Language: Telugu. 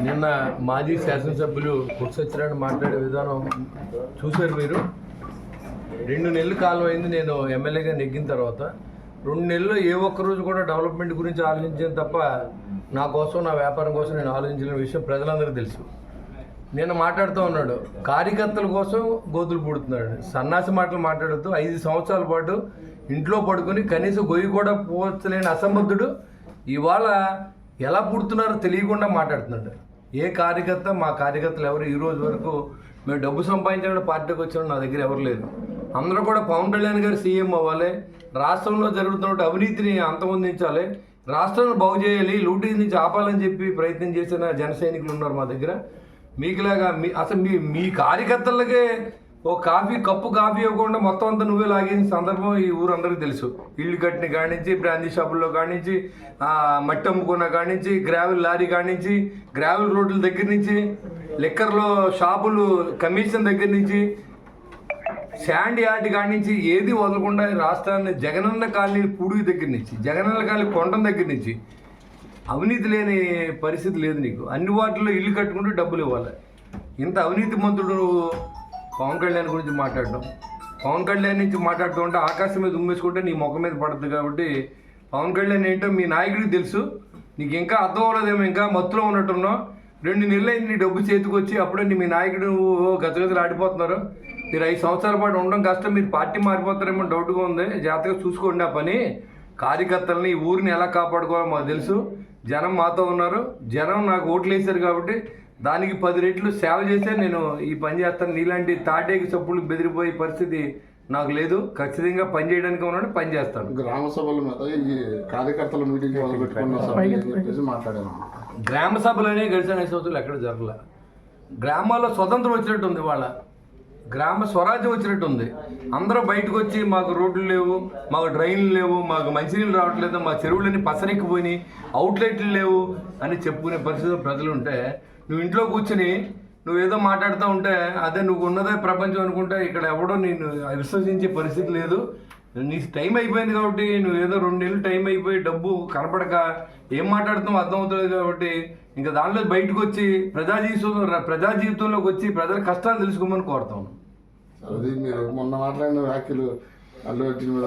నిన్న మాజీ శాసనసభ్యులు సత్యనారాయణ మాట్లాడే విధానం చూశారు మీరు. 2 నెలల కాలం అయింది నేను ఎమ్మెల్యేగా నెగ్గిన తర్వాత. 2 నెలల్లో ఏ ఒక్కరోజు కూడా డెవలప్మెంట్ గురించి ఆలోచించాను తప్ప నా కోసం, నా వ్యాపారం కోసం నేను ఆలోచించిన విషయం ప్రజలందరికీ తెలుసు. నేను మాట్లాడుతూ ఉన్నాడు, కార్యకర్తల కోసం గోతులు పుడుతున్నాడు. సన్నాసి మాటలు మాట్లాడుతూ 5 సంవత్సరాల పాటు ఇంట్లో పడుకొని కనీసం గొయ్యి కూడా పోవచ్చలేని అసంబద్ధుడు ఇవాళ ఎలా పుడుతున్నారో తెలియకుండా మాట్లాడుతున్నాడు. ఏ కార్యకర్త, మా కార్యకర్తలు ఎవరు ఈ రోజు వరకు మేము డబ్బు సంపాదించిన పార్టీకి వచ్చిన నా దగ్గర ఎవరు లేరు. అందరూ కూడా పవన్ కళ్యాణ్ గారు సీఎం అవ్వాలి, రాష్ట్రంలో జరుగుతున్న అవినీతిని అంతమొందించాలి, రాష్ట్రాన్ని బాగు చేయాలి, లూటీ నుంచి ఆపాలని చెప్పి ప్రయత్నం చేసిన జన సైనికులు ఉన్నారు మా దగ్గర. మీకులాగా అసలు మీ కార్యకర్తలకే ఓ కప్పు కాఫీ ఇవ్వకుండా మొత్తం అంతా నువ్వే లాగిన సందర్భం ఈ ఊరందరికీ తెలుసు. ఇల్లు కట్టిన కానించి, బ్రాందీ షాపుల్లో కానించి, మట్టి అమ్ముకున్న కానించి, గ్రావెల్ లారీ కానించి, గ్రావెల్ రోడ్ల దగ్గర నుంచి, లిక్కర్లో షాపులు కమిషన్ దగ్గర నుంచి, శాండ్ యార్డ్ కానించి ఏది వదలకుండా రాష్ట్రాన్ని జగనన్న కాలనీ పూడి దగ్గర నుంచి, జగనన్న కాలనీ కొండం దగ్గర నుంచి అవినీతి లేని పరిస్థితి లేదు నీకు. అన్ని వాటిల్లో ఇల్లు కట్టుకుంటూ డబ్బులు ఇవ్వాలి. ఇంత అవినీతి మంత్రుడు పవన్ కళ్యాణ్ గురించి మాట్లాడడం, పవన్ కళ్యాణ్ నుంచి మాట్లాడుతూ ఉంటే ఆకాశం మీద ఉమ్మేసుకుంటే నీ ముఖం మీద పడుతుంది. కాబట్టి పవన్ కళ్యాణ్ ఏంటో మీ నాయకుడికి తెలుసు. నీకు ఇంకా అర్థం అవ్వలేదేమో, ఇంకా మత్తులో ఉన్నట్టున్నావు. 2 నెలలు అయింది నీ డబ్బు చేతికి వచ్చి, అప్పుడే మీ నాయకుడు గజగజలు ఆడిపోతున్నారు. మీరు 5 సంవత్సరాల పాటు ఉండడం కష్టం, మీరు పార్టీ మారిపోతారేమో డౌట్గా ఉంది. జాగ్రత్తగా చూసుకోండి ఆ పని. కార్యకర్తలని, ఈ ఊరిని ఎలా కాపాడుకోవాలో మాకు తెలుసు. జనం మాతో ఉన్నారు, జనం నాకు ఓట్లు వేశారు కాబట్టి దానికి 10 రెట్లు సేవ చేసే నేను ఈ పని చేస్తాను. నీలాంటి తాటేకి చప్పులు బెదిరిపోయే పరిస్థితి నాకు లేదు. ఖచ్చితంగా పని చేయడానికి ఉన్నాడు, పని చేస్తాను. గ్రామ సభల మీద ఈ కార్యకర్తల మీటింగ్ మాట్లాడాను. గ్రామ సభలనే గడిచిన 5 సంవత్సరాలు ఎక్కడ జరగల. గ్రామాల్లో స్వతంత్రం వచ్చినట్టు ఉంది, వాళ్ళ గ్రామ స్వరాజ్యం వచ్చినట్టు ఉంది. అందరూ బయటకు వచ్చి మాకు రోడ్లు లేవు, మాకు డ్రైన్లు లేవు, మాకు మంచినీళ్ళు రావట్లేదు, మా చెరువులన్నీ పసరెక్కిపోయినాయి, అవుట్లెట్లు లేవు అని చెప్పుకునే పరిస్థితి ప్రజలు ఉంటే, నువ్వు ఇంట్లో కూర్చొని నువ్వేదో మాట్లాడుతూ ఉంటే అదే నువ్వు ఉన్నదే ప్రపంచం అనుకుంటే ఇక్కడ ఎవడో నేను విశ్వసించే పరిస్థితి లేదు. నీ టైం అయిపోయింది కాబట్టి నువ్వేదో 2 నెలలు టైం అయిపోయి డబ్బు కనపడక ఏం మాట్లాడుతున్నావు అర్థమవుతుంది. కాబట్టి ఇంకా దాంట్లో బయటకు వచ్చి ప్రజా జీవితంలోకి వచ్చి ప్రజల కష్టాలు తెలుసుకోమని కోరుతాను. అది మీరు మొన్న మాట్లాడిన వ్యాఖ్యలు అల్లు అర్జున్ మీద